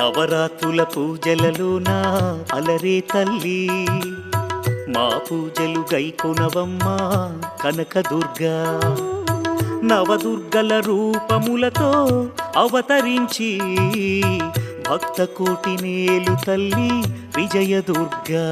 నవరాత్రుల పూజలలోన అలరే తల్లి మా పూజలు గైకొనవమ్మా కనకదుర్గా నవదుర్గల రూపములతో అవతరించి భక్త కోటి నేలు తల్లి విజయదుర్గా